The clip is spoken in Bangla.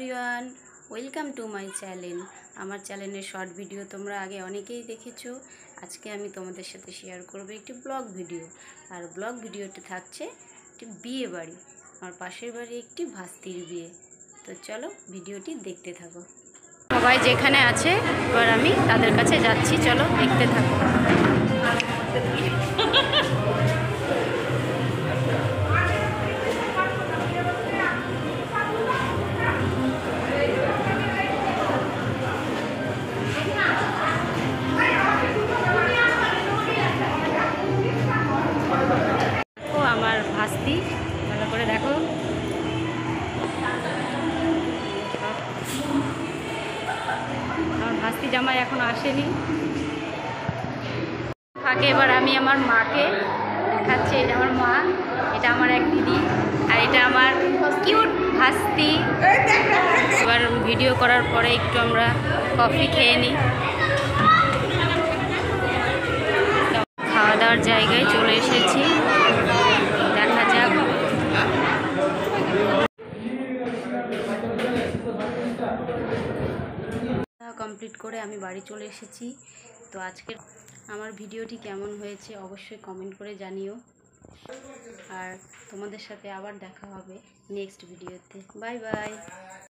Everyone, welcome to my channel. আমার চ্যানেলের শর্ট ভিডিও তোমরা আগে অনেকেই দেখেছো। আজকে আমি তোমাদের সাথে শেয়ার করব একটি ব্লগ ভিডিও। আর ব্লগ ভিডিওটি থাকছে একটি বিয়ে বাড়ি, আমার পাশের বাড়ি একটি ভাস্তির বিয়ে। তো চলো ভিডিওটি দেখতে থাকো। সবাই যেখানে আছে এবার আমি তাদের কাছে যাচ্ছি, চলো দেখতে থাকো। আমার ভাস্তি ভালো করে দেখো, আমার ভাস্তি জামাই এখন আসেনি। ফাঁকে এবার আমি আমার মাকে দেখাচ্ছি। এটা আমার মা, এটা আমার এক দিদি, আর এটা আমার কিউট ভাস্তি। এবার ভিডিও করার পরে একটু আমরা কফি খেয়ে নিই। খাওয়া দাওয়ার জায়গায় চলে এসেছি, দেখা যাক। কমপ্লিট করে আমি বাড়ি চলে এসেছি। তো আজকের আমার ভিডিওটি কেমন হয়েছে অবশ্যই কমেন্ট করে জানিও। আর তোমাদের সাথে আবার দেখা হবে নেক্সট ভিডিওতে। Bye bye.